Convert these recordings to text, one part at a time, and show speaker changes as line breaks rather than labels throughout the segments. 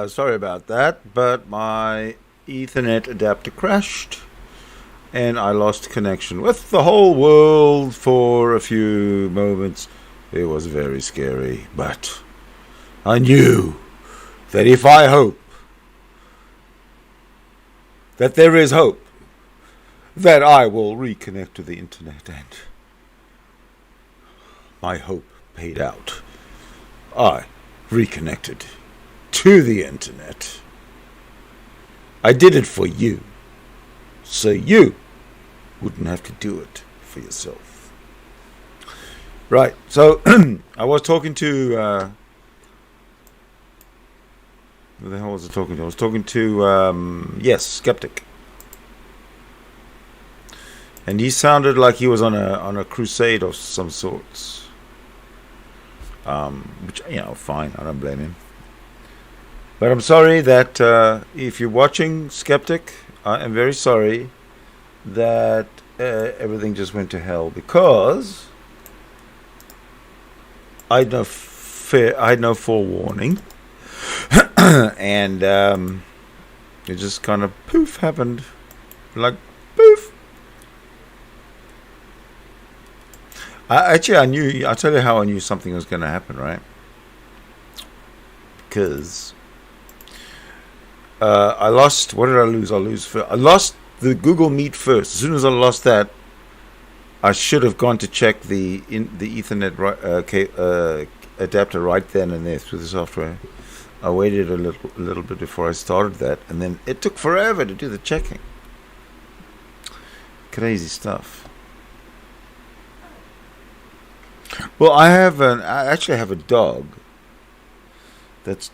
Sorry about that, but my Ethernet adapter crashed and I lost connection with the whole world for a few moments. It was very scary, but I knew that if I hope that there is hope, that I will reconnect to the internet, and my hope paid out. I reconnected to the internet. I did it for you, so you wouldn't have to do it for yourself. Right, so I was talking to, who the hell was I talking to? I was talking to, yes, Skeptic. And he sounded like he was on a crusade of some sorts. Which, fine, I don't blame him. But I'm sorry that if you're watching Skeptic, I am very sorry that everything just went to hell because I had no forewarning, and it just kind of poof happened, like poof. I knew. I'll tell you how I knew something was going to happen, right? Because I lost. What did I lose? I lost the Google Meet first. As soon as I lost that, I should have gone to check the Ethernet adapter right then and there through the software. I waited a little bit before I started that, and then it took forever to do the checking. Crazy stuff. Well, I actually have a dog that's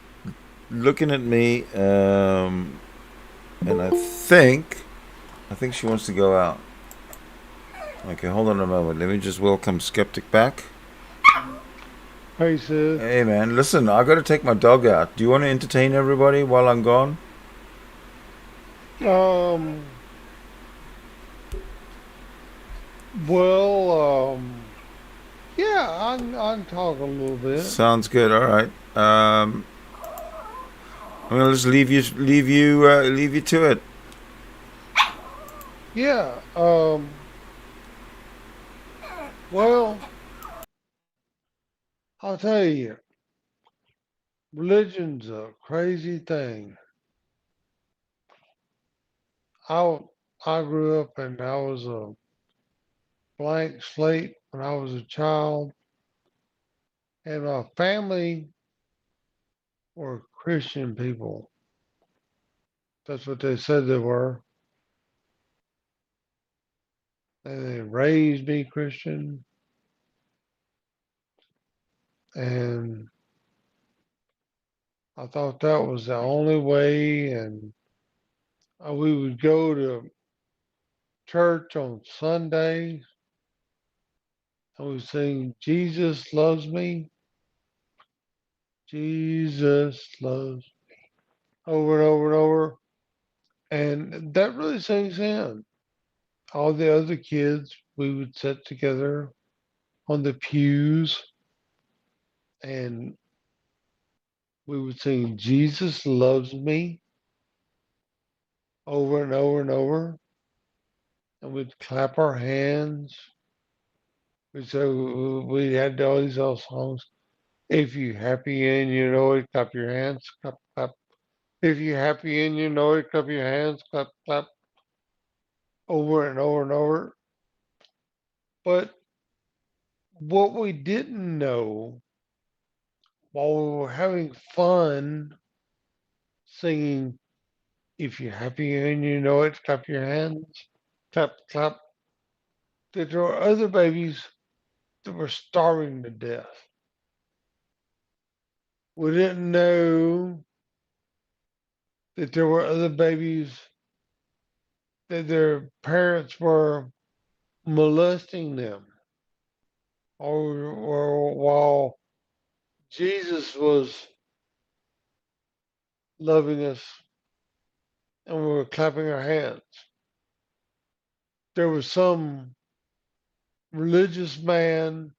looking at me, and I think she wants to go out. Okay, hold on a moment. Let me just welcome Skeptic back.
Hey, Sid.
Hey, man, listen, I got to take my dog out. Do you want to entertain everybody while I'm gone?
Um, well, yeah, I can talk a little bit.
Sounds good. All right. I'm gonna just leave you to it.
Yeah, well, I'll tell you, religion's a crazy thing. I I grew up and I was a blank slate when I was a child, and my family were Christian people. That's what they said they were. And they raised me Christian, and I thought that was the only way. And we would go to church on Sundays and we sing Jesus loves me, Jesus loves over and over and over. And that really sinks in. All the other kids, we would sit together on the pews and we would sing Jesus loves me over and over and over. And we'd clap our hands. We had all these old songs. If you happy and you know it, clap your hands, clap, clap. If you happy and you know it, clap your hands, clap, clap, over and over and over. But what we didn't know while we were having fun singing, if you're happy and you know it, clap your hands, clap, clap, that there were other babies that were starving to death. We didn't know that there were other babies that their parents were molesting them, or while Jesus was loving us and we were clapping our hands, there was some religious man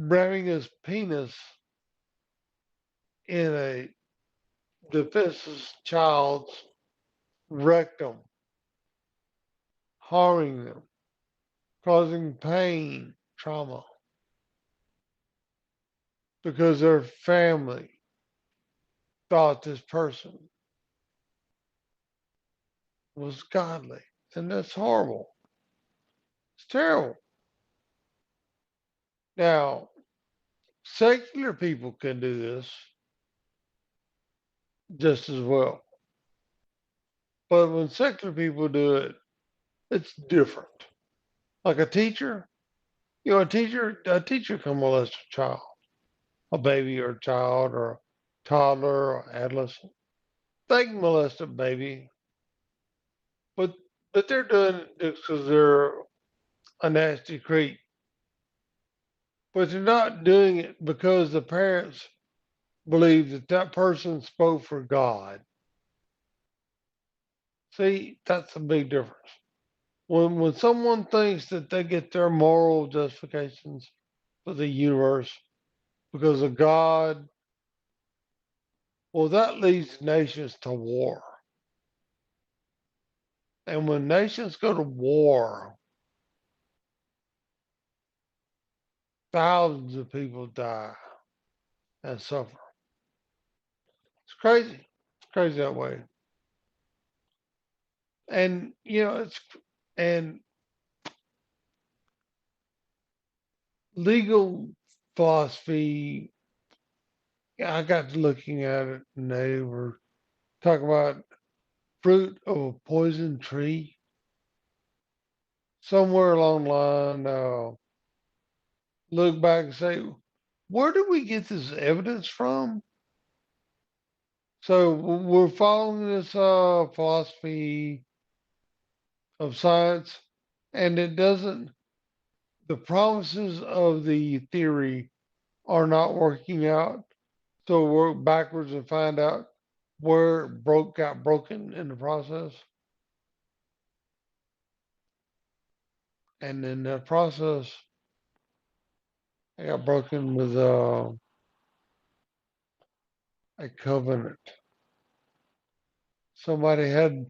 grabbing his penis in a defenseless child's rectum, harming them, causing pain, trauma, because their family thought this person was godly. And that's horrible. It's terrible. Now, secular people can do this just as well. But when secular people do it, it's different. Like a teacher, a teacher can molest a child, a baby or a child or a toddler or adolescent. They can molest a baby, but they're doing it because they're a nasty creep. But they're not doing it because the parents believe that that person spoke for God. See, that's a big difference. When someone thinks that they get their moral justifications for the universe because of God, well, that leads nations to war. And when nations go to war, thousands of people die and suffer. It's crazy. It's crazy that way. And and legal philosophy. I got to looking at it, and they were talking about fruit of a poison tree. Somewhere along the line, look back and say, where did we get this evidence from? So we're following this philosophy of science, and it doesn't. The promises of the theory are not working out. So work backwards and find out where it got broken in the process. And in that process, I got broken with a covenant. Somebody had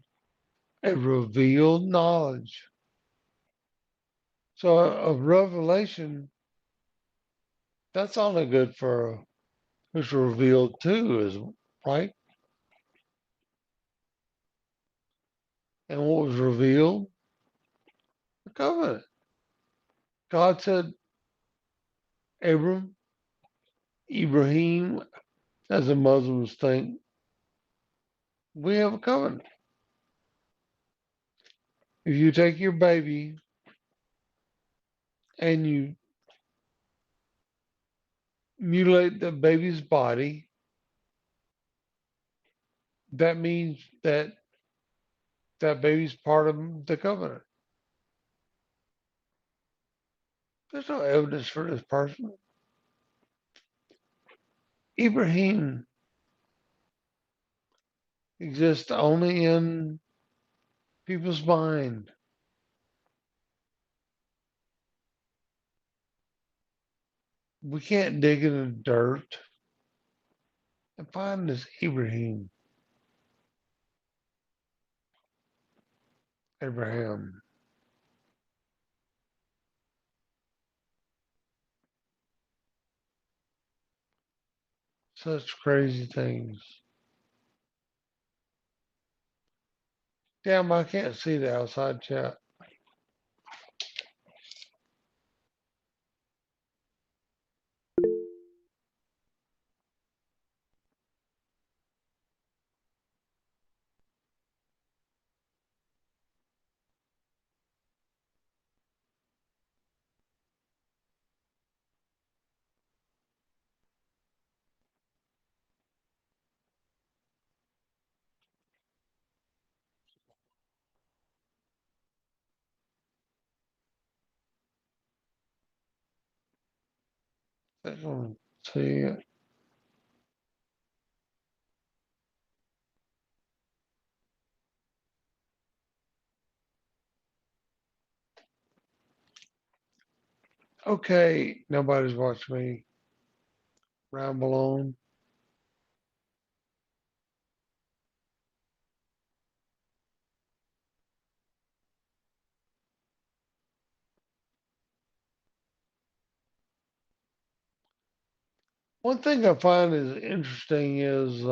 a revealed knowledge. So a revelation, that's only good for who's revealed to, is right. And what was revealed? The covenant. God said, Abram, Ibrahim, as the Muslims think, we have a covenant. If you take your baby and you mutilate the baby's body, that means that that baby's part of the covenant. There's no evidence for this person. Ibrahim exists only in people's mind. We can't dig in the dirt and find this Ibrahim. Abraham. Such crazy things. Damn, I can't see the outside chat. I don't see it. Okay, nobody's watching me ramble on. One thing I find is interesting is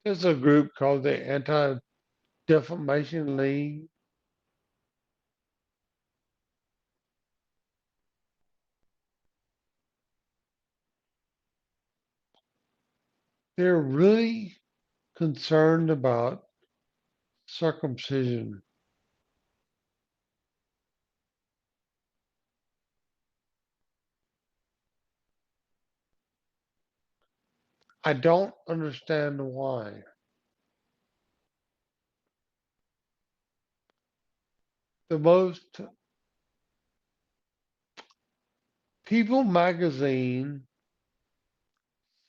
there's a group called the Anti-Defamation League. They're really concerned about circumcision. I don't understand why. The most People magazine,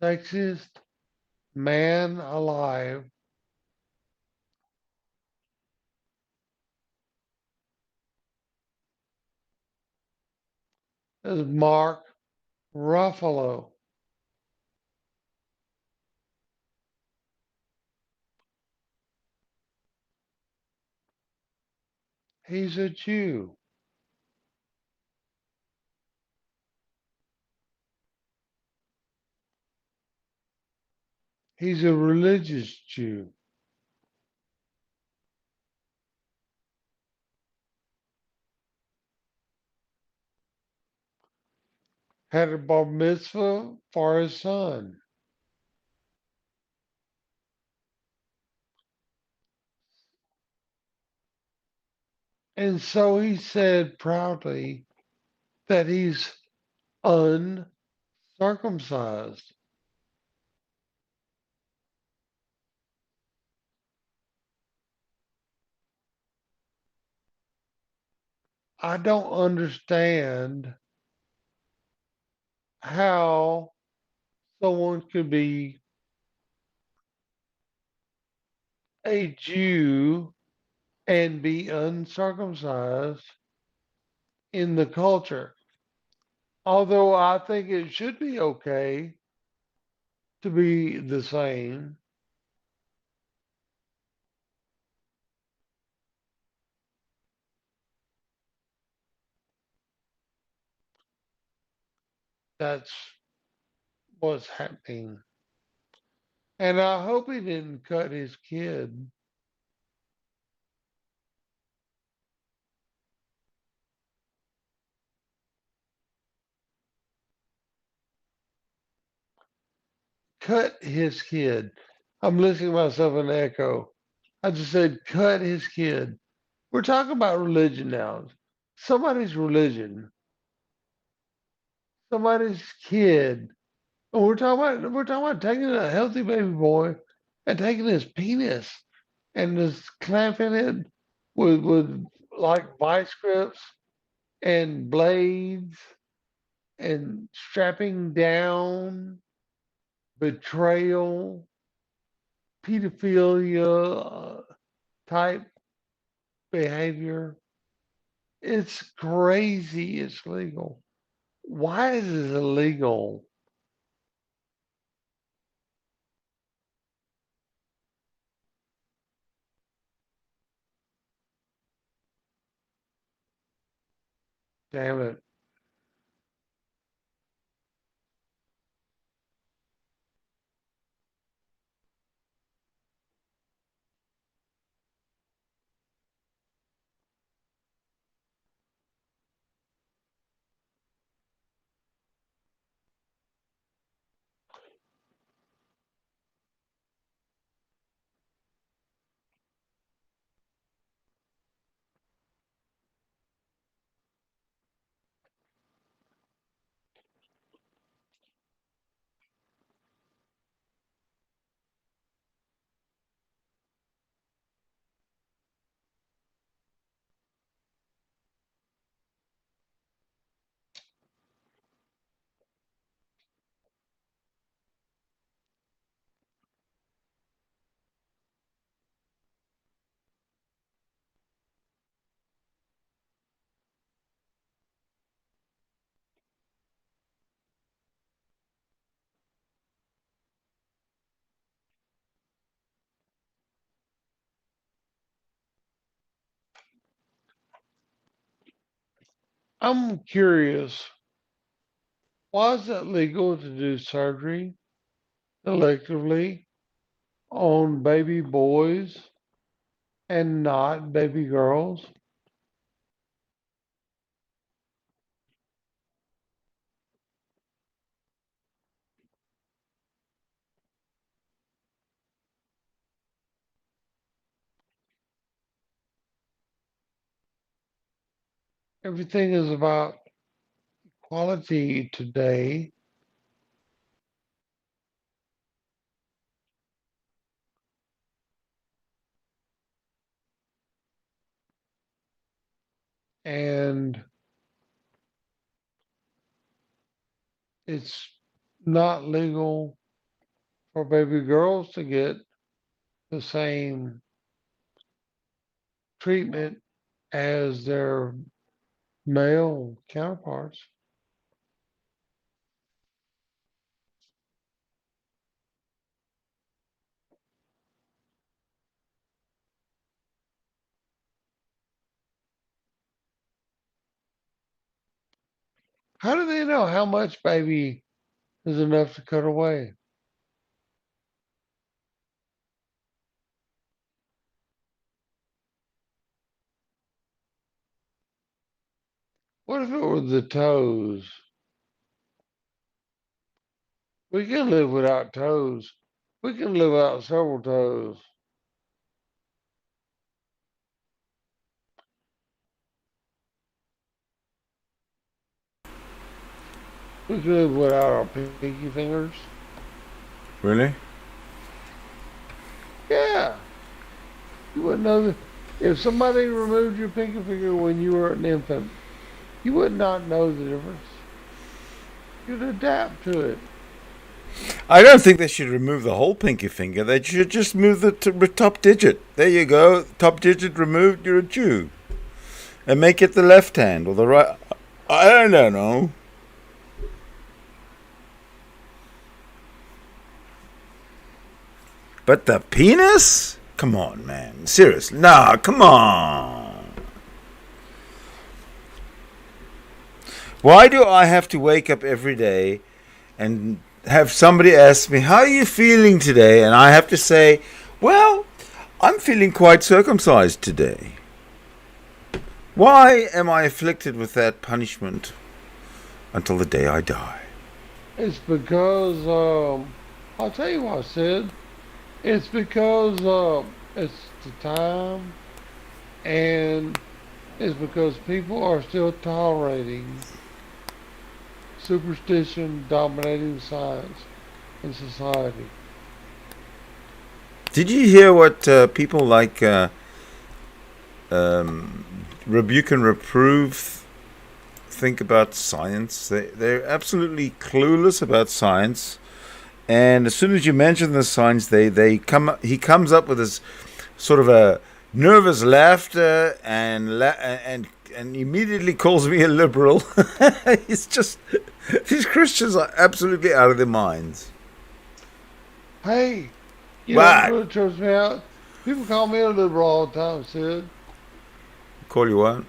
sexiest man alive, is Mark Ruffalo. He's a Jew. He's a religious Jew. Had a bar mitzvah for his son. And so he said proudly that he's uncircumcised. I don't understand how someone could be a Jew and be uncircumcised in the culture. Although I think it should be okay to be the same, that's what's happening. And I hope he didn't cut his kid. Cut his kid. I'm listening to myself in echo. I just said, cut his kid. We're talking about religion now. Somebody's religion, somebody's kid. And we're talking about taking a healthy baby boy and taking his penis and just clamping it with like vice grips and blades and strapping down, betrayal, pedophilia type behavior. It's crazy. It's legal. Why is it illegal? Damn it. I'm curious. Why is it legal to do surgery electively on baby boys and not baby girls? Everything is about equality today. And it's not legal for baby girls to get the same treatment as their male counterparts. How do they know how much baby is enough to cut away? What if it were the toes? We can live without toes. We can live without several toes. We can live without our pinky fingers.
Really?
Yeah. You wouldn't know that. If somebody removed your pinky finger when you were an infant, you would not know the difference. You'd adapt to it.
I don't think they should remove the whole pinky finger. They should just move the top digit. There you go. Top digit removed, you're a Jew. And make it the left hand or the right. I don't know. But the penis? Come on, man. Seriously. Nah, come on. Why do I have to wake up every day and have somebody ask me, how are you feeling today? And I have to say, well, I'm feeling quite circumcised today. Why am I afflicted with that punishment until the day I die?
It's because, I'll tell you what I said. It's because it's the time, and it's because people are still tolerating superstition dominating science in society.
Did you hear what people like rebuke and reprove think about science? They're absolutely clueless about science. And as soon as you mention the science, he comes up with this sort of a nervous laughter and immediately calls me a liberal. It's just, these Christians are absolutely out of their minds.
Hey, you
What?
know what trips me out? People call me a liberal all the time, Sid.
Call you what?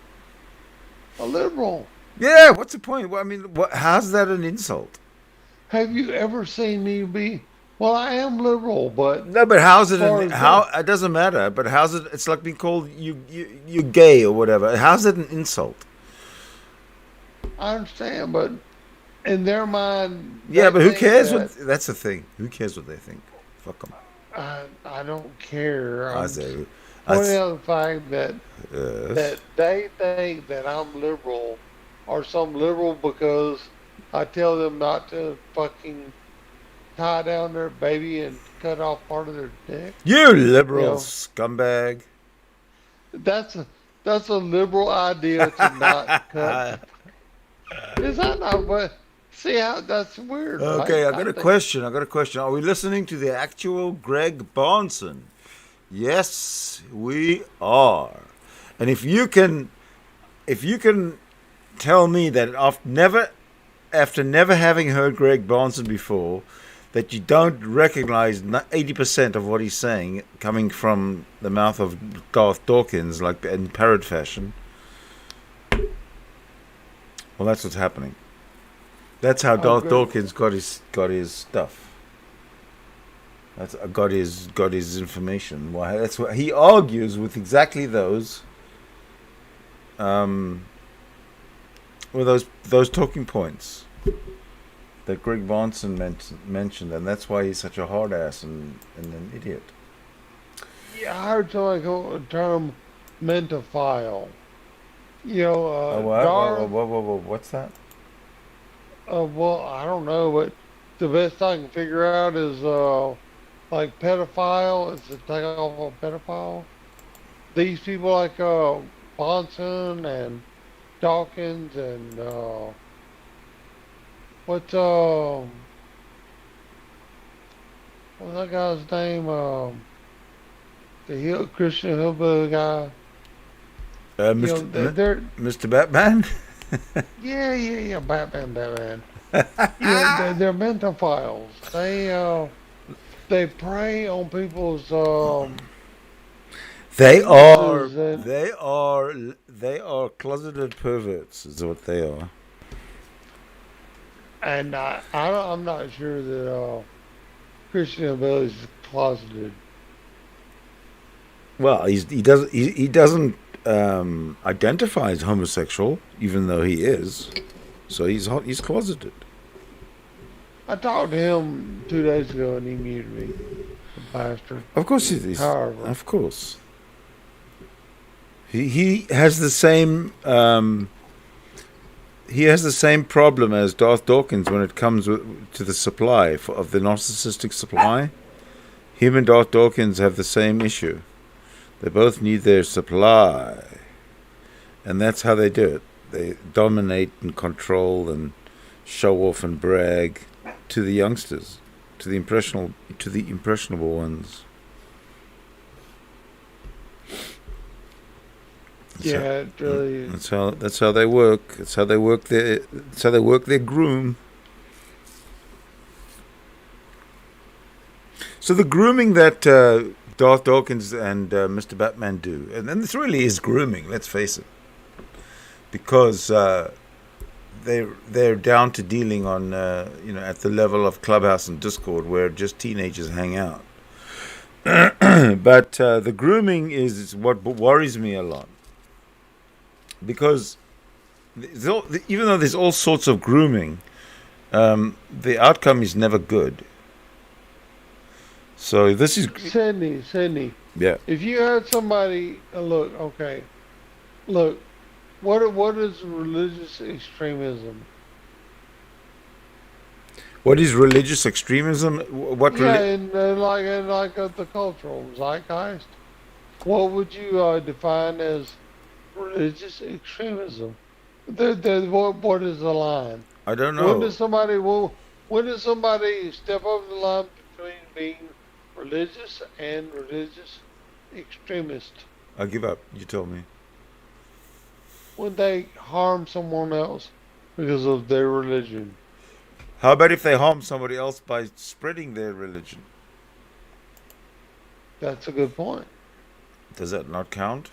A liberal.
Yeah, what's the point? Well, I mean, how's that an insult?
Have you ever seen me be? Well, I am liberal, but
No, but how's it?
far as
How it doesn't matter. But how's it? It's like being called you gay or whatever. How's it an insult?
I understand, but in their mind,
Yeah,
they
but who
think
cares?
that
That's the thing. Who cares what they think? Fuck them.
I don't care.
I
I'm
say,
pointing out the fact that
yes.
they think that I'm liberal or some liberal because I tell them not to fucking tie down their baby and cut off part of their dick.
You liberal
You know,
scumbag.
that's a that's a liberal idea to not cut. Is that not what? See how that's weird, right?
Okay, I got a question. Are we listening to the actual Greg Bahnsen? Yes, we are. And if you can tell me that after never having heard Greg Bahnsen before, that you don't recognize 80% of what he's saying coming from the mouth of Garth Dawkins, like in parrot fashion, well, that's what's happening. That's how
Oh,
Darth
good.
Dawkins got his stuff. That's got his information. Why? That's what he argues with exactly um, those talking points that Greg Bahnsen mentioned, and that's why he's such a hard ass and an idiot.
Yeah, I heard somebody call the term mentophile.
Oh, what?
Darth,
What's that?
well, I don't know, but the best I can figure out is like pedophile. It's a takeoff of pedophile. These people like Bahnsen and Dawkins and what's what's that guy's name? Christian hillbilly guy.
Mr.
They're
Mr. Batman.
yeah, Batman. They're mentophiles. They prey on people's
They are
weaknesses, and
they are they are closeted perverts. Is what they are.
I'm not sure that Christian hillbilly is closeted.
Well, he doesn't identify as homosexual, even though he is. So he's closeted.
I talked to him 2 days ago and he muted me, the bastard.
Of course he is.
However,
Of course. He has the same problem as Darth Dawkins when it comes to the supply of the narcissistic supply. Him and Darth Dawkins have the same issue. They both need their supply, and that's how they do it. They dominate and control and show off and brag to the youngsters, to the impressionable ones. So,
yeah, it really is.
that's how they work. That's how they work their groom. So the grooming that Darth Dawkins and Mr. Batman do, and this really is grooming. Let's face it, because they're down to dealing on at the level of Clubhouse and Discord where just teenagers hang out. But the grooming is what worries me a lot, because even though there's all sorts of grooming, the outcome is never good. So this is
Sidney,
yeah.
if you had somebody, look, okay, look, what is religious extremism?
What is religious extremism?
Yeah, and like the cultural zeitgeist, what would you define as religious extremism? What is the line?
I don't
When
know.
does somebody when does somebody step over the line between being religious and religious extremist?
I give up. You tell me.
When they harm someone else because of their religion?
How about if they harm somebody else by spreading their religion?
That's a good point.
Does that not count?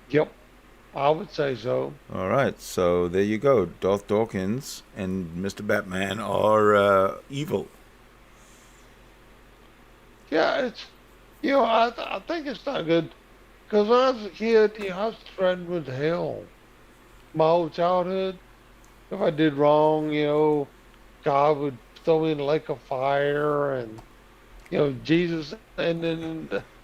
Yep, I would say so.
All right. So there you go. Darth Dawkins and Mr. Batman are evil.
Yeah, I think it's not good because when I was a kid, I was threatened with hell. My whole childhood, if I did wrong, God would throw me in a lake of fire, and Jesus,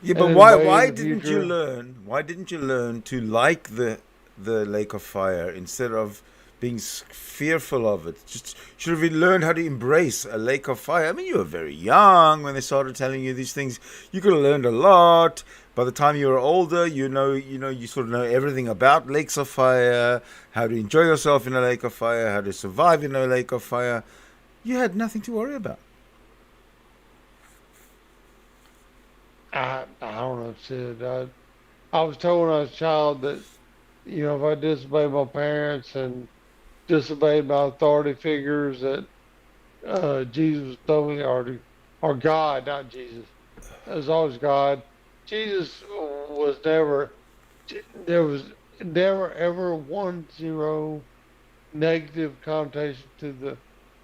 Yeah,
and
but
then
why
way in
why
the
didn't you
future.
learn? Why didn't you learn to like the lake of fire instead of being fearful of it? Just should have learned how to embrace a lake of fire. I mean, you were very young when they started telling you these things. You could have learned a lot. By the time you were older, you sort of know everything about lakes of fire, how to enjoy yourself in a lake of fire, how to survive in a lake of fire. You had nothing to worry about.
I don't know, Sid. I was told when I was a child that if I disobeyed my parents and disobeyed my authority figures, that Jesus told me, or God, not Jesus. It was always God. Jesus was never. There was never ever 1-0 negative connotation to the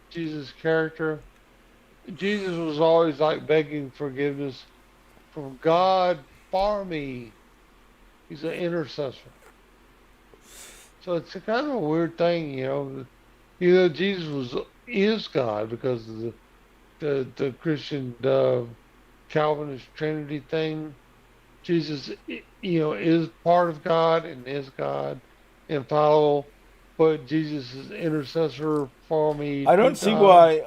Jesus character. Jesus was always like begging forgiveness from God for me. He's an intercessor. So it's a kind of a weird thing, you know. Jesus is God because of the Christian Calvinist Trinity thing. Jesus, is part of God and is God, infallible, but Jesus is intercessor for me to God.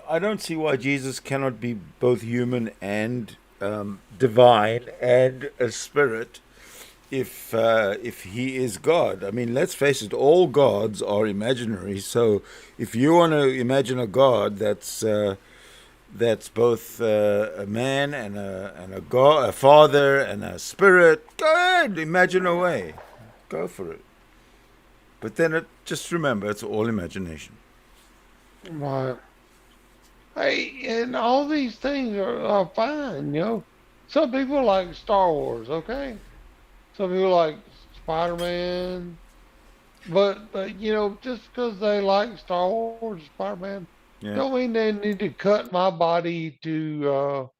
I don't see why Jesus cannot be both human and divine and a spirit if he is God. I mean, let's face it, all gods are imaginary. So if you want to imagine a god that's both a man and a god, a father and a spirit, go ahead, imagine away, go for it. But then just remember, it's all imagination.
Right. Hey, and all these things are fine, you know. Some people like Star Wars, okay? Some people like Spider-Man, but just because they like Star Wars or Spider-Man,
Yeah.
don't mean they need to cut my body to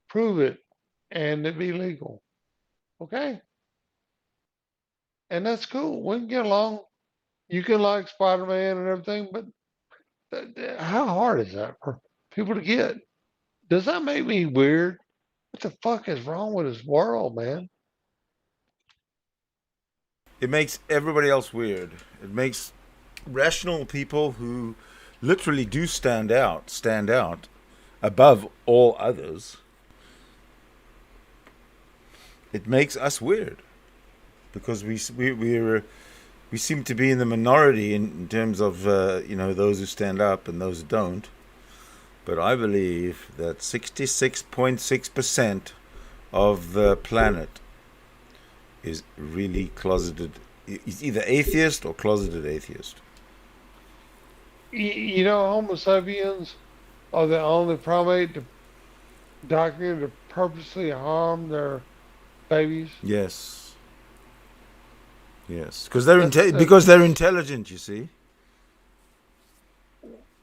prove it and it be legal, okay? And that's cool. We can get along. You can like Spider-Man and everything, but how hard is that for people to get? Does that make me weird? What the fuck is wrong with this world, man?
It makes everybody else weird. It makes rational people who literally do stand out above all others. It makes us weird because we seem to be in the minority in terms of those who stand up and those who don't. But I believe that 66.6% of the planet is really closeted. Is either atheist or closeted atheist.
Homo sapiens are the only primate documented to purposely harm their babies.
Yes, yes,
That's
because they're intelligent. You see.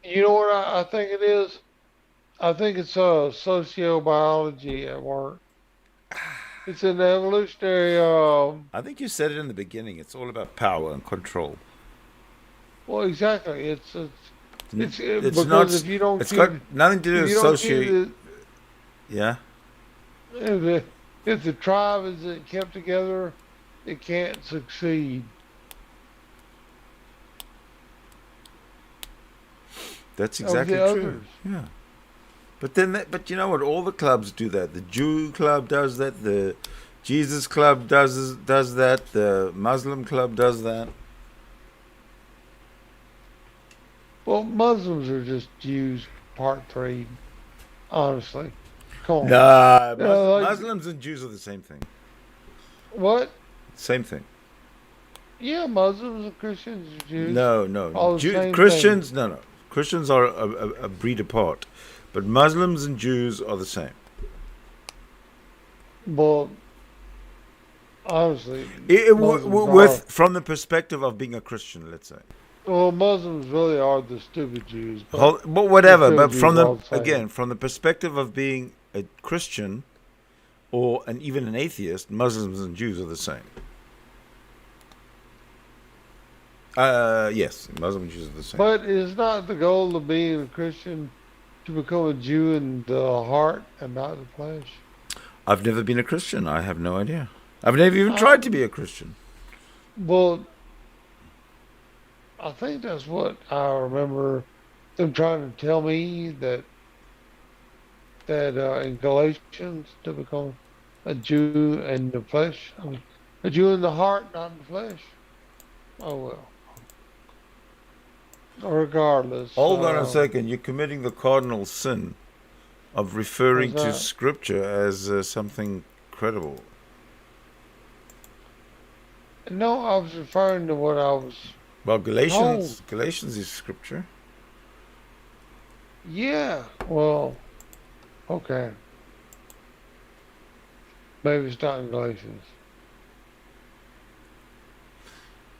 you know what I think it is. I think it's sociobiology at work. It's an evolutionary.
I think you said it in the beginning. It's all about power and control.
Well, exactly.
It's
Because
not.
if you don't
It's got
keep
nothing to do
if
with
you don't keep
socio. Yeah.
if the tribe isn't kept together, it can't succeed.
That's
Of the
exactly true.
others.
Yeah. But you know what? All the clubs do that. The Jew club does that. The Jesus club does that. The Muslim club does that.
Well, Muslims are just Jews, part three. Honestly, come on.
Nah,
Like
Muslims and Jews are the same thing.
what?
Same thing.
Yeah, Muslims and Christians and Jews,
No, no.
all the same thing.
Christians, no. Christians are a breed apart, but Muslims and Jews are the same.
Well, honestly, Muslims are.
With from the perspective of being a Christian, let's say.
Well, Muslims really are the stupid Jews, but
But
the
whatever.
stupid
But
Jews are all the same.
from the perspective of being a Christian or even an atheist, Muslims and Jews are the same. Yes, Muslim and Jews are the same.
But is not the goal of being a Christian to become a Jew in the heart and not the flesh?
I've never been a Christian. I have no idea. I've never even tried to be
Um,
a Christian.
well, I think that's what I remember them trying to tell me that in Galatians to become a Jew in the flesh. I mean, a Jew in the heart, not in the flesh. Oh well. Regardless,
Hold on a second. You're committing the cardinal sin of referring
was
to
that?
Scripture as something credible.
No, I was referring to what I was
Well,
told.
Galatians is Scripture.
Yeah. Well, okay. Maybe it's not in Galatians.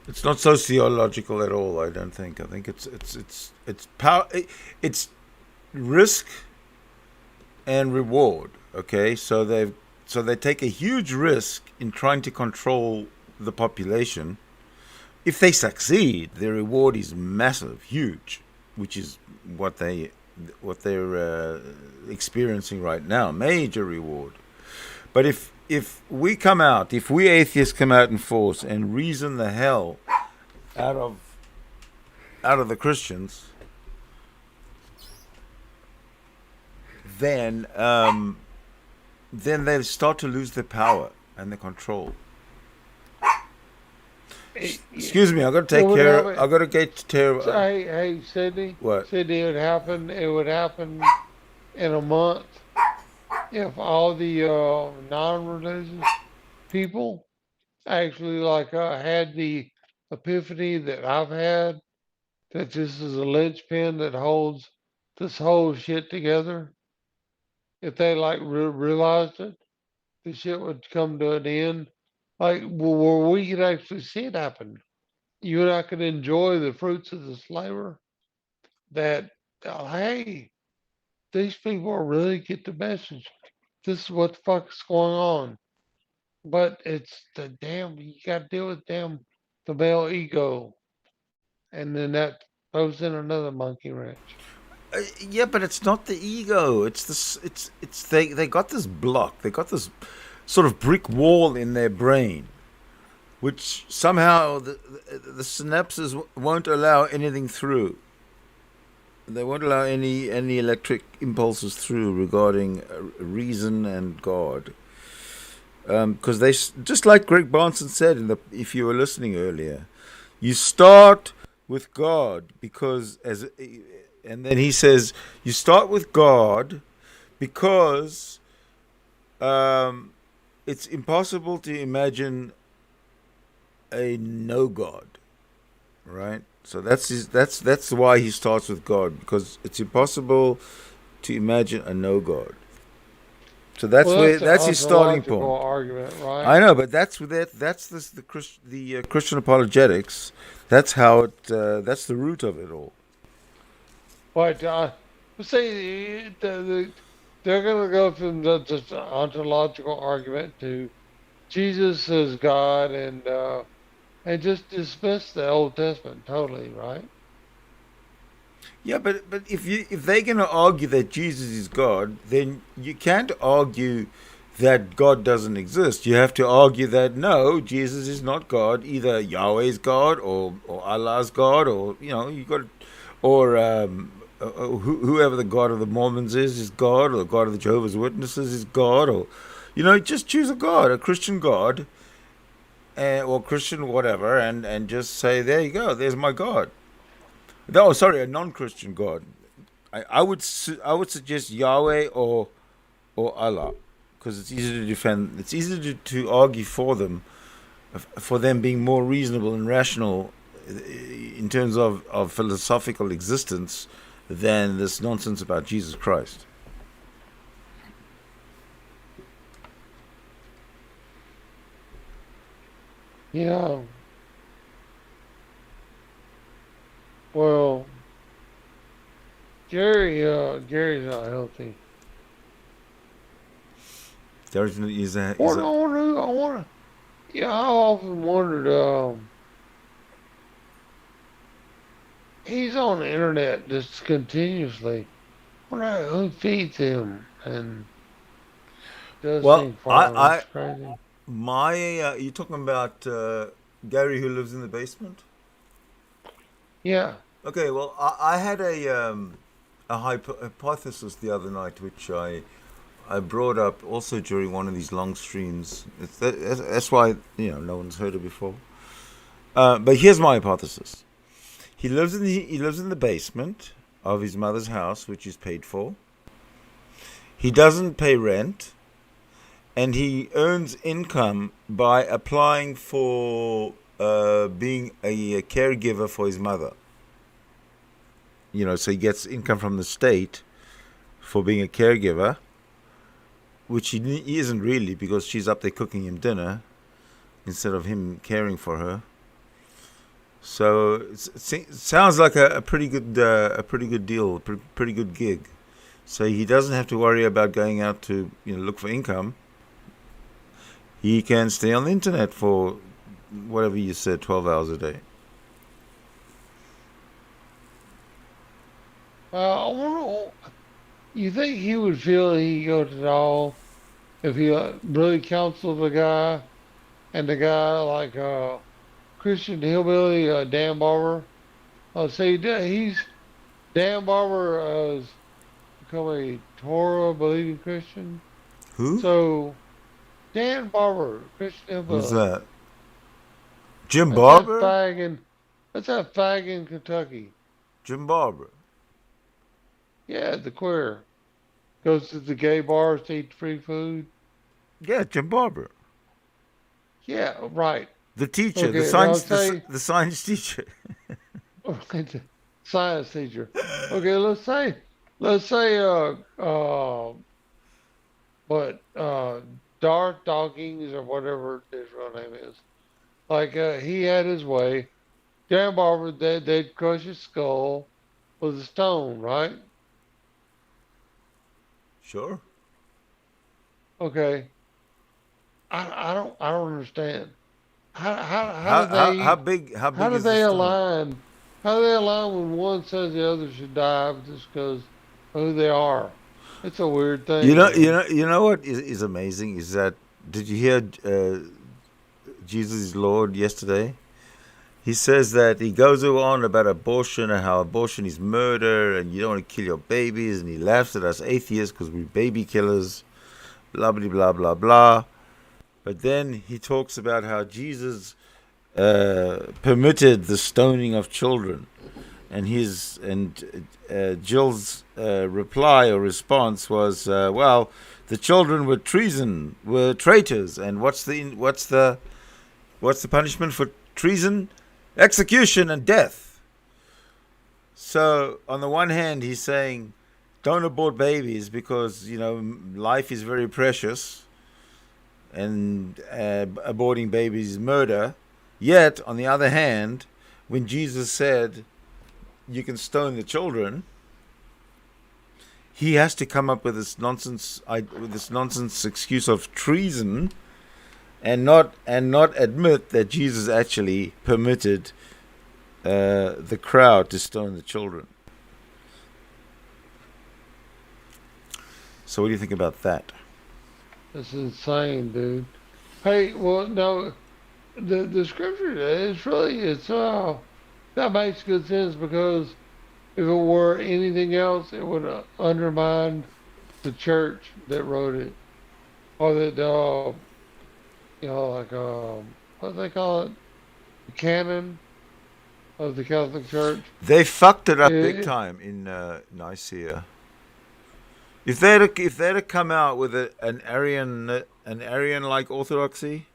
It's not sociological at all. I don't think. I think it's power. It's risk and reward. Okay, so they take a huge risk in trying to control the population. If they succeed, their reward is massive, huge, which is what they're experiencing right now. Major reward. But if we atheists come out in force and reason the hell out of the Christians, then they start to lose their power and their control. Excuse me, I got to take care. I got to get to.
Hey, Sidney.
What?
Sidney, it would happen in a month if all the non-religious people actually had the epiphany that I've had, that this is a linchpin that holds this whole shit together. If they realized it, the shit would come to an end. Where we could actually see it happen. You and I could enjoy the fruits of this labor. That hey, these people really get the message. This is what the fuck is going on. But it's you got to deal with the male ego, and then that throws in another monkey wrench.
Yeah, but it's not the ego. It's this. It's they got this block. They got this sort of brick wall in their brain, which somehow the synapses won't allow anything through. They won't allow any electric impulses through regarding reason and God, because they just like Greg Bahnsen said if you were listening earlier, you start with God and then he says you start with God because it's impossible to imagine a no God, right? So that's why he starts with God, because it's impossible to imagine a no God. So that's his starting point.
Argument, right?
I know, but that's the Christian apologetics. That's how it. That's the root of it all.
But say they're going to go from the ontological argument to Jesus as God and just dismiss the Old Testament totally, right?
Yeah, but if they're going to argue that Jesus is God, then you can't argue that God doesn't exist. You have to argue that no, Jesus is not God. Either Yahweh is God or Allah's God, or you got, or whoever the God of the Mormons is God, or the God of the Jehovah's Witnesses is God, or just choose a God, a Christian God, or Christian whatever, and just say there you go, there's my God. No, sorry, a non-Christian God. I would suggest Yahweh or Allah, because it's easy to defend. It's easy to argue for them being more reasonable and rational in terms of philosophical existence than this nonsense about Jesus Christ.
Yeah. Well, Gary's not healthy.
There's is a,
I want to. Yeah, I often wondered. He's on the internet just continuously. I wonder who feeds him and does things for him. It's crazy.
You're talking about Gary who lives in the basement?
Yeah.
Okay, well, I had a hypothesis the other night, which I brought up also during one of these long streams. That's why no one's heard it before. But here's my hypothesis: he lives in the basement of his mother's house, which is paid for. He doesn't pay rent, and he earns income by applying for being a caregiver for his mother. So he gets income from the state for being a caregiver, which he isn't really, because she's up there cooking him dinner instead of him caring for her. So it sounds like a pretty good deal, pretty good gig. So he doesn't have to worry about going out to look for income. He can stay on the internet for whatever you said, 12 hours a day.
I wonder, you think he would feel he could go to it all if he really counseled the guy and the guy like Christian Hillbilly, Dan Barber? Say he's Dan Barber has become a Torah believing Christian.
Who?
So Dan Barber, Christian
Who's
Hillbilly.
that? Jim
That's that
Barber?
fag in that's that fag in Kentucky.
Jim Barber.
Yeah, the queer. Goes to the gay bars to eat free food.
Yeah, Jim Barber.
Yeah, right.
The teacher,
Okay, now say
the science teacher.
science teacher. Okay, let's say what Darth Dawkins or whatever his real name is. Like he had his way. Dan Barber, they'd crush his skull with a stone, right?
Sure.
Okay. I don't understand. How do
How
they
big
how do
is the
they
stone?
align? How do they align when one says the other should die just because of who they are? It's a weird
You
thing,
know,
man.
what is amazing is that, did you hear Jesus is Lord yesterday? He says that he goes on about abortion and how abortion is murder and you don't want to kill your babies, and he laughs at us atheists because we're baby killers, blah blah blah blah blah. But then he talks about how Jesus permitted the stoning of children, and Jill's reply or response was, well, the children were traitors, and what's the punishment for treason? Execution and death. So on the one hand, he's saying, don't abort babies because life is very precious, and aborting babies is murder. Yet on the other hand, when Jesus said you can stone the children, he has to come up with this nonsense excuse of treason, and not admit that Jesus actually permitted the crowd to stone the children. So what do you think about that?
That's insane, dude. Hey, well, no, the scripture is really that makes good sense because if it were anything else, it would undermine the church that wrote it, or that like what do they call it, the canon of the Catholic Church.
They fucked it up big
It,
time in Nicaea. If they'd come out with an Arian like orthodoxy,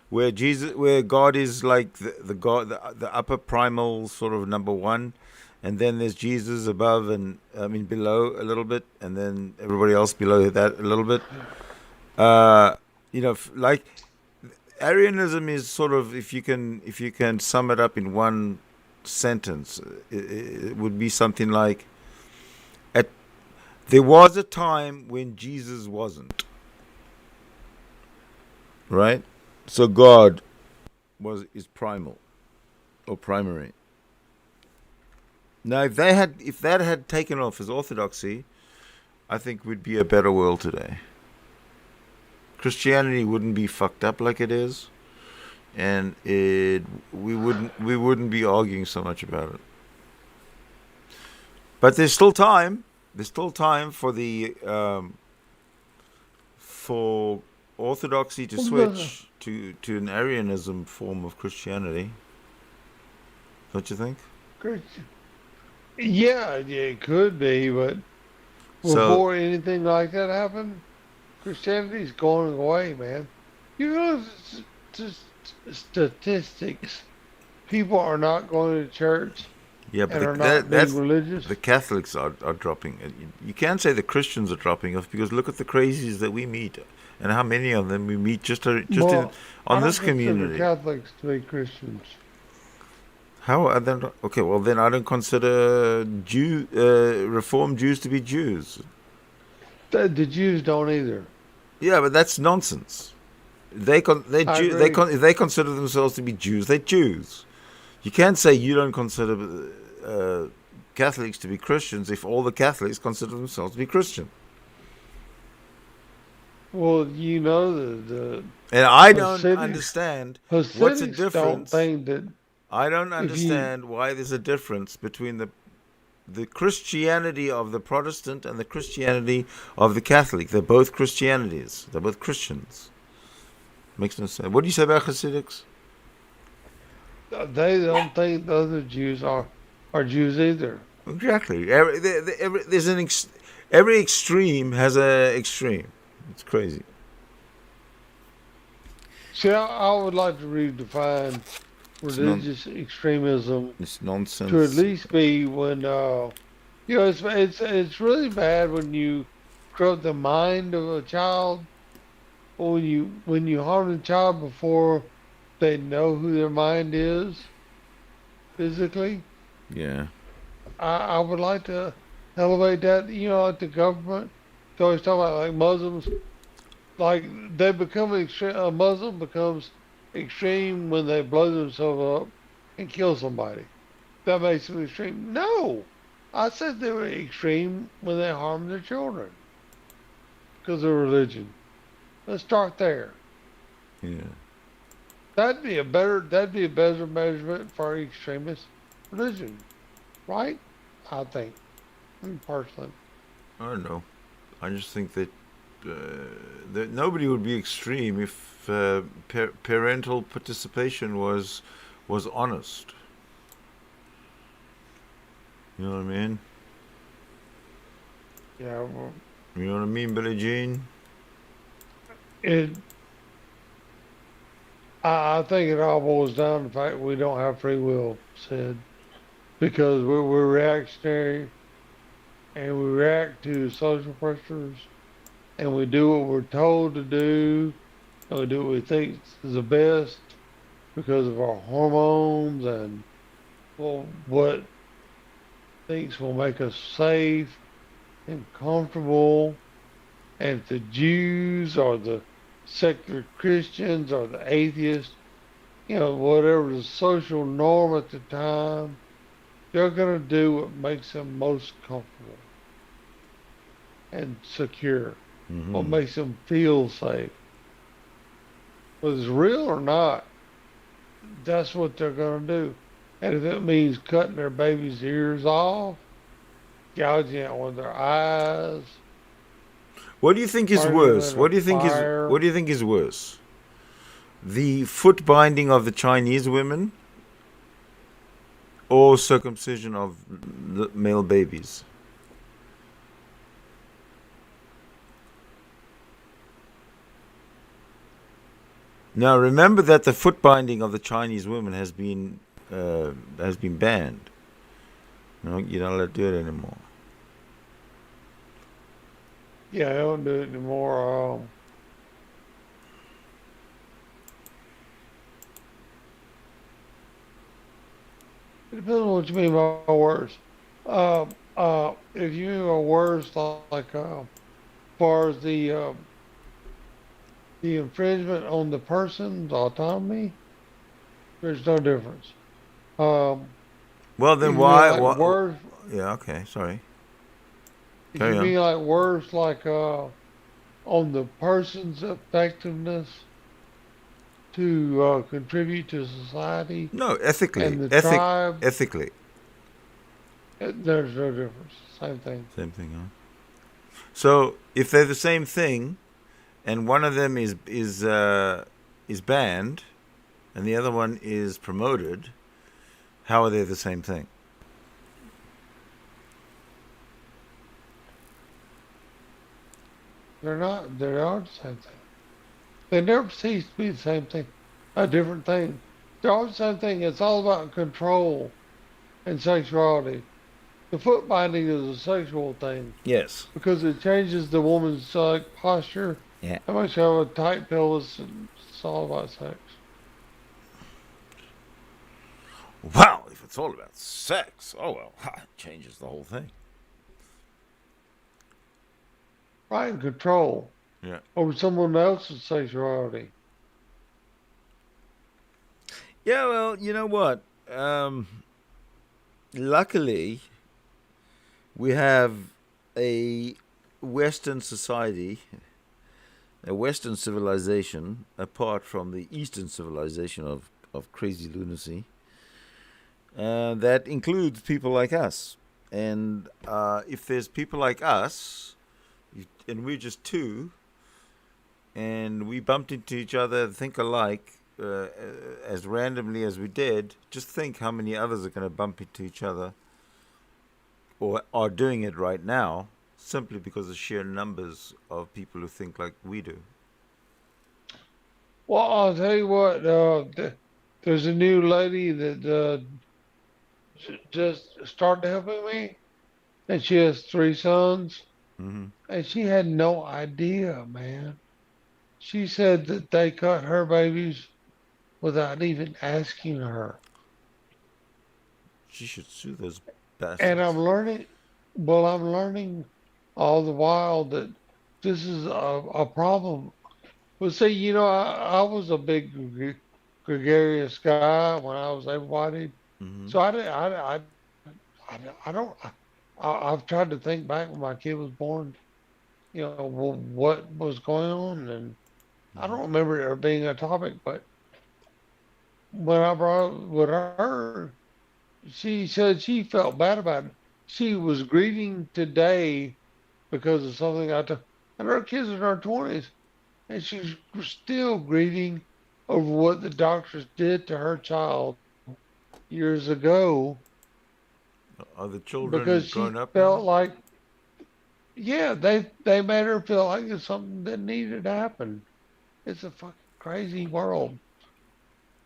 where God is like the God, the upper primal sort of number one, and then there's Jesus above and below a little bit, and then everybody else below that a little bit. Like Arianism is sort of, if you can sum it up in one sentence, it would be something like, there was a time when Jesus wasn't, right? So God is primal or primary. Now, if that had taken off as orthodoxy, I think we'd be a better world today. Christianity wouldn't be fucked up like it is, and we wouldn't be arguing so much about it. But there's still time. There's still time for for orthodoxy to switch to an Arianism form of Christianity. Don't you think?
yeah, it could be, but
So
before anything like that happened, Christianity's going away, man. You know, just statistics. People are not going to church
yeah, but
and are not being
that's
religious.
the Catholics are dropping. You can't say the Christians are dropping off, because look at the crazies that we meet, and how many of them we meet just
Well, I
on this
don't consider
community.
Catholics to be Christians.
How are they not? Okay, well then I don't consider Reformed Jews to be Jews.
The Jews don't either.
Yeah, but that's nonsense.
I agree.
If they consider themselves to be Jews, they're Jews. You can't say you don't consider Catholics to be Christians if all the Catholics consider themselves to be Christian.
Well, you know the
And I don't
Hasidics
understand what's the
Hasidics don't
difference.
think that
I don't
if you
understand why there's a difference between the Christianity of the Protestant and the Christianity of the Catholic. They're both Christianities. They're both Christians. Makes no sense. What do you say about Hasidics?
they don't think the other Jews are Jews either.
Exactly. Every extreme has a extreme. It's crazy.
See, I would like to redefine
It's non.
religious extremism
It's
to at
nonsense.
least be when it's really bad when you corrupt the mind of a child, or when you harm a child before they know who their mind is physically.
Yeah.
I would like to elevate that. Like the government, they always talk about like Muslims. Like they become extreme. A Muslim becomes extreme when they blow themselves up and kill somebody. That makes them extreme. No, I said they were extreme when they harm their children because of religion. Let's start there.
Yeah.
That'd be a better measurement for extremist religion, right? I think, personally.
I don't know. I just think uh, that nobody would be extreme if parental participation was honest. You know what I mean?
Yeah, well,
You know what I mean, Billie Jean?
it. I think it all boils down to the fact we don't have free will, said, because we're reactionary and we react to social pressures and we do what we're told to do and we do what we think is the best because of our hormones and what thinks will make us safe and comfortable. And if the Jews or the secular Christians or the atheists, whatever the social norm at the time, they're going to do what makes them most comfortable and secure, what
Mm-hmm.
makes them feel safe. Whether it's real or not, that's what they're going to do. And if it means cutting their baby's ears off, gouging out one of their eyes,
What do you think is
burning them
worse?
in a
What
fire,
do you think is worse? The foot binding of the Chinese women or circumcision of the male babies? Now remember that the foot binding of the Chinese women has been banned. No, you're not allowed to do it anymore.
yeah, they don't do it anymore. It depends on what you mean by worse. If you mean by worse, like far as the infringement on the person's autonomy, there's no difference. Um,
Well,
if
then
you mean
why?
like
What?
worse,
Yeah. Okay. Sorry.
if you
Carry on.
mean like worse, like on the person's effectiveness to contribute to society
No, ethically,
and the tribe,
ethically.
there's no difference. Same thing.
Same thing, huh? So if they're the same thing, and one of them is banned, and the other one is promoted, how are they the same thing?
They're not. They are the same thing. They never cease to be the same thing. A different thing. They're all the same thing. It's all about control and sexuality. The foot binding is a sexual thing
Yes.
because it changes the woman's posture.
Yeah.
It makes her have a tight pelvis, and it's all about sex.
Wow. if it's all about sex, oh well, it changes the whole thing.
Right, and control
Yeah.
over someone else's sexuality.
Yeah, well, you know what? Luckily, we have a Western society, a Western civilization, apart from the Eastern civilization of crazy lunacy, that includes people like us. And if there's people like us, and we're just two, and we bumped into each other, think alike, as randomly as we did, just think how many others are going to bump into each other or are doing it right now simply because of sheer numbers of people who think like we do.
Well, I'll tell you what. There's a new lady that just started helping me, and she has three sons,
Mm-hmm.
and she had no idea, man. She said that they cut her babies without even asking her.
She should sue those
And
bastards.
I'm learning, well, I'm learning all the while that this is a problem. Well, see, I was a big gregarious guy when I was able-bodied,
Mm-hmm.
so I don't. I've tried to think back when my kid was born. What was going on, and I don't remember it being a topic. But when I brought it with her, she said she felt bad about it. She was grieving today because of something and her kids are in her 20s, and she's still grieving over what the doctors did to her child years ago
Are the
because
children
she
grown up now?
felt like, yeah, they made her feel like it's something that needed to happen. It's a fucking crazy world.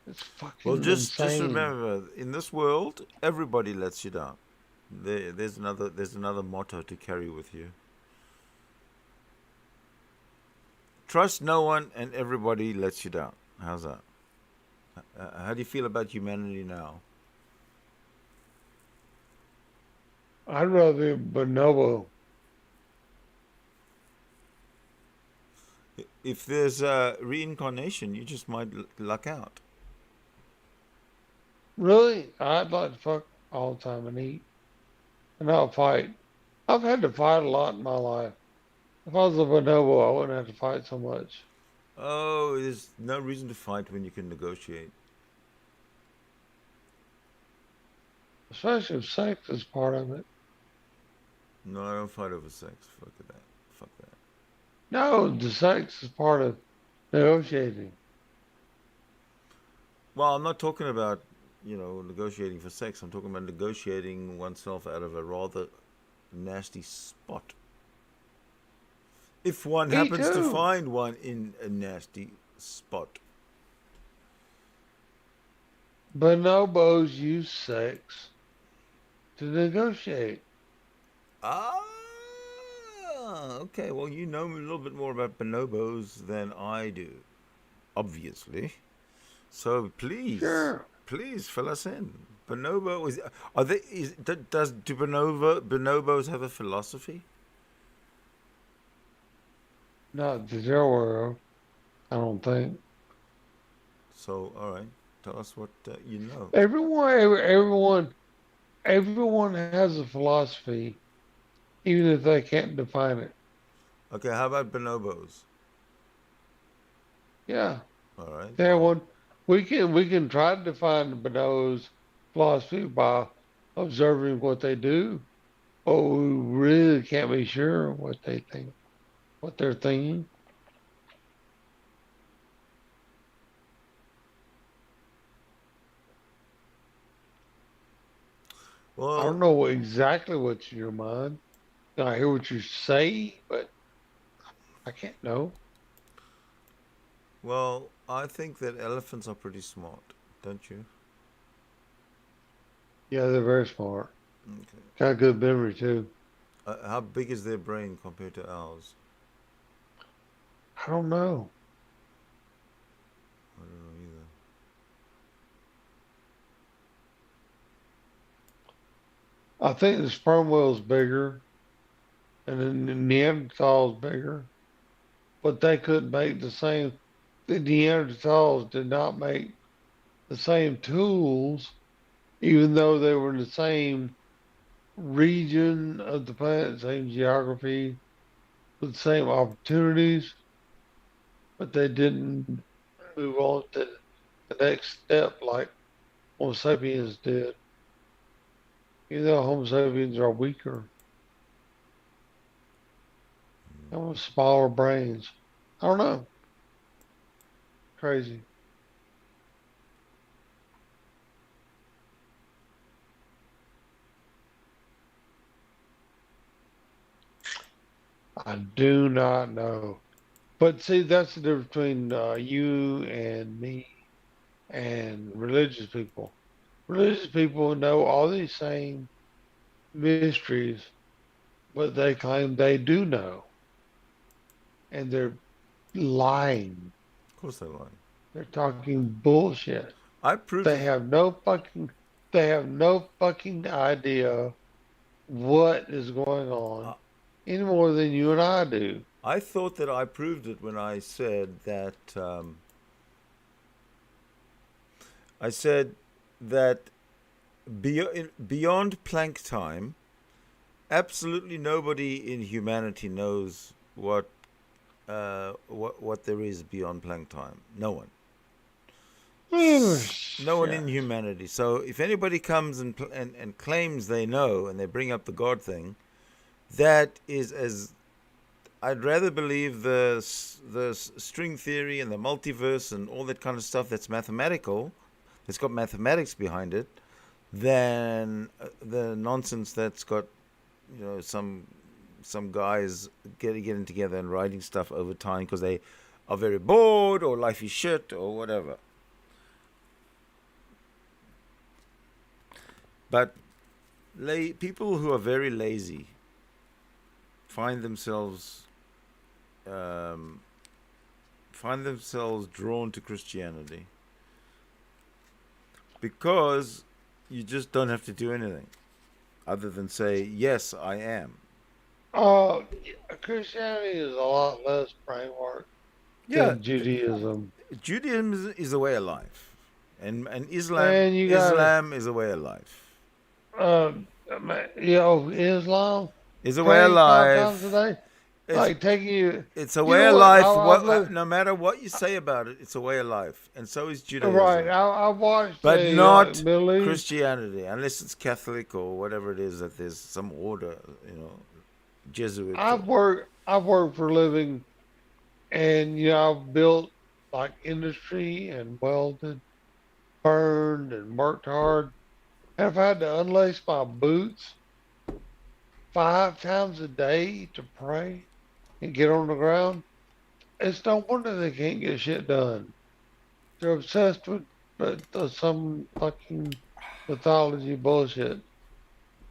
It's
Well,
fucking
just
insane.
remember, in this world, everybody lets you down. There's another motto to carry with you. Trust no one, and everybody lets you down. How's that? How do you feel about humanity now?
I'd rather be bonobo.
If there's a reincarnation, you just might luck out.
Really, I'd like to fuck all the time and eat, and I'll fight. I've had to fight a lot in my life. If I was a bonobo, I wouldn't have to fight so much.
Oh, there's no reason to fight when you can negotiate.
Especially if sex is part of it.
No, I don't fight over sex. Fuck that. Fuck that.
No, the sex is part of negotiating.
Well, I'm not talking about, negotiating for sex. I'm talking about negotiating oneself out of a rather nasty spot. If one
Me
happens to
too.
find one in a nasty spot.
Bonobos use sex to negotiate.
Ah, okay. Well, you know a little bit more about bonobos than I do, obviously. So please,
Sure.
please fill us in. Bonobo is are they? Do bonobos have a philosophy?
Not that you're aware of, I don't think.
So all right, tell us what you know.
Everyone has a philosophy, even if they can't define it.
Okay, how about bonobos?
Yeah.
All right,
They have
well,
one. We can try to define the bonobos' philosophy by observing what they do, but we really can't be sure what they think, what they're thinking. I
well,
don't know exactly what's in your mind. I hear what you say, but I can't know.
well. I think that elephants are pretty smart, don't you?
Yeah, they're very smart.
Okay.
Got good memory too.
How big is their brain compared to ours?
I don't know.
I don't know either.
I think the sperm whale is bigger, and then the Neanderthal is bigger, but they couldn't make the same. The Neanderthals did not make the same tools, even though they were in the same region of the planet, same geography, with the same opportunities, but they didn't move on to the next step like Homo sapiens did. Even though Homo sapiens are weaker and with smaller brains. I don't know. Crazy. I do not know. But see, that's the difference between you and me and religious people. Religious people know all these same mysteries, but they claim they do know, and they're lying.
Of course they're lying.
They're talking bullshit.
I proved
They
it.
have no fucking they have no fucking idea what is going
I
on any more than you and I do.
I thought that I proved it when I said that beyond Planck time, absolutely nobody in humanity knows what there is beyond Planck time. No one.
Oh,
No one in
shit.
humanity. So if anybody comes and claims they know and they bring up the God thing, that is as I'd rather believe the string theory and the multiverse and all that kind of stuff that's mathematical, that's got mathematics behind it, than the nonsense that's got some guys getting together and writing stuff over time because they are very bored or life is shit or whatever. But people who are very lazy find themselves um, drawn to Christianity because you just don't have to do anything other than say yes, I am.
Uh, Christianity is a lot less framework
Yeah,
than Judaism.
Judaism is a way of life, and
Man, you got
Islam is a way of life.
uh, Islam
Is a way of
praying 5 times a
life.
day,
It's
like taking you.
it's a
You
way
know
of
what?
life.
I've lived
No matter what you say about it, it's a way of life, and so is
right.
Judaism.
I watched
But
a
not
Middle East.
Christianity, unless it's Catholic or whatever it is that there's some order, Jesuit or
I've worked for a living, and I've built like industry and welded, burned, and worked hard. And I've had to unlace my boots 5 times a day to pray and get on the ground. It's no wonder they can't get shit done. They're obsessed with some fucking mythology bullshit.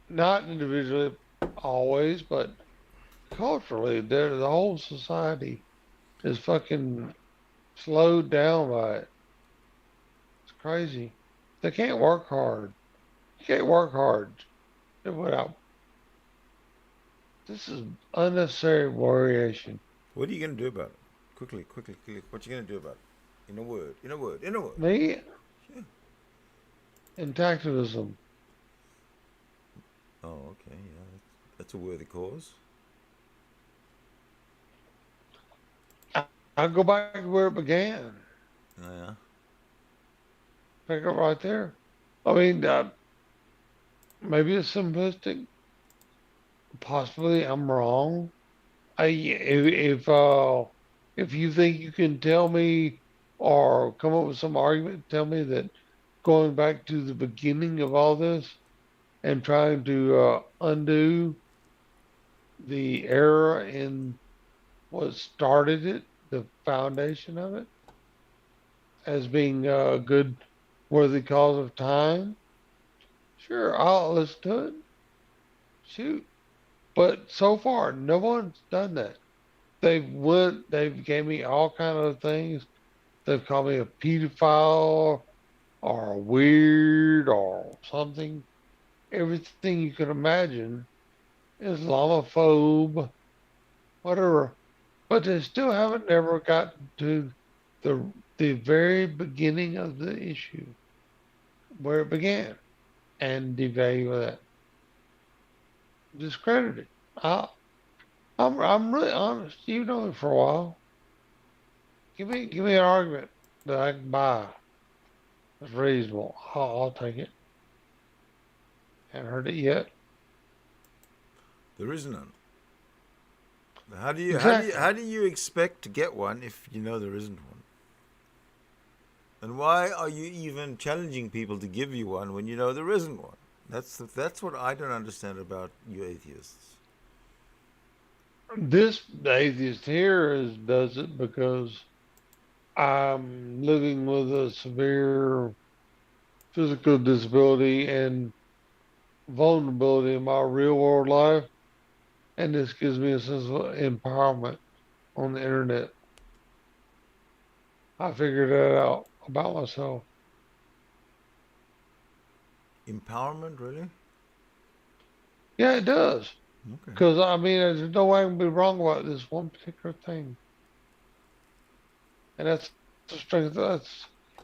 Not individually, always, but culturally, the whole society is fucking slowed down by it. It's crazy. They can't work hard. You can't work hard without. This is unnecessary variation.
what are you going to do about it? Quickly, quickly, quickly. What are you going to do about it? In a word, in a word, in a word.
Me
Yeah.
and activism.
Oh, okay. Yeah, that's a worthy cause.
I go back to where it began.
Yeah.
Pick up right there. I mean, maybe it's simplistic. Possibly I'm wrong. If you think you can tell me or come up with some argument, tell me that going back to the beginning of all this and trying to undo the error in what started it, the foundation of it, as being a good, worthy cause of time, sure, I'll listen to it. Shoot. But so far, no one's done that. They've gave me all kind of things. They've called me a pedophile or a weird or something. everything you can imagine, Islamophobe, whatever. But they still haven't never gotten to the very beginning of the issue, where it began, and devalue that, discredit it. I, I'm really honest. You know me for a while. Give me an argument that I can buy that's reasonable. I'll take it. Haven't heard it yet.
There is none. How do you how do you
Exactly.
how do you expect to get one if you know there isn't one? And why are you even challenging people to give you one when you know there isn't one? That's what I don't understand about you atheists.
This atheist here does it because I'm living with a severe physical disability and vulnerability in my real world life, and this gives me a sense of empowerment on the internet. I figured that out about myself.
Empowerment, really?
Yeah, it does.
Okay.
Because I mean, there's no way I can be wrong about this one particular thing, and that's the strength.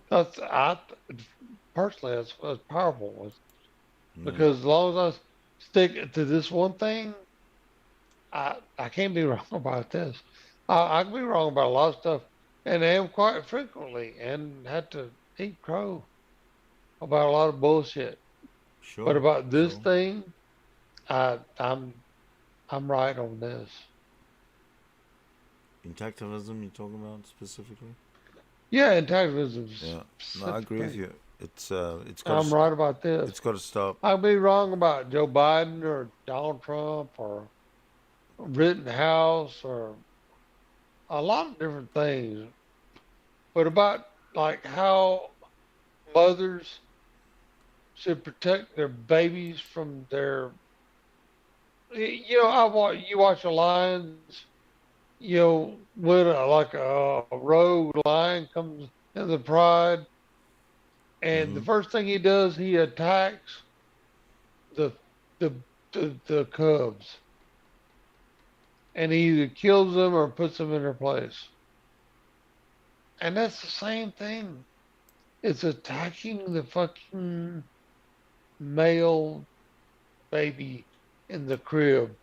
That's I personally that's powerful.
Mm.
Because as long as I stick to this one thing, I can't be wrong about this. I can be wrong about a lot of stuff, and I am quite frequently, and had to eat crow about a lot of bullshit. But
Sure,
about this
sure.
thing, I, I'm I'm right on this.
Intactivism, you talking about specifically?
Yeah, antagonism
Yeah. No, I agree with
specifically.
you. It's got
I'm
to
right about this.
it's got to stop.
I will be wrong about Joe Biden or Donald Trump or Rittenhouse or a lot of different things, but about like how mothers should protect their babies from their. You watch a lions. When a rogue lion comes in the pride, and the
Mm-hmm.
first thing he does, he attacks the the the cubs, and he either kills them or puts them in their place. And that's the same thing. It's attacking the fucking male baby in the crib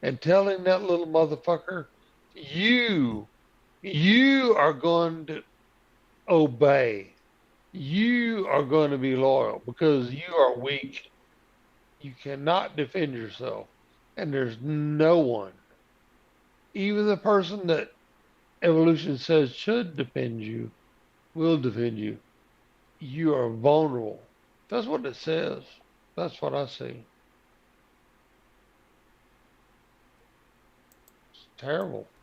and telling that little motherfucker, you, you are going to obey. You are going to be loyal because you are weak. You cannot defend yourself. And there's no one, even the person that evolution says should defend you, will defend you. You are vulnerable. That's what it says. That's what I see. It's terrible.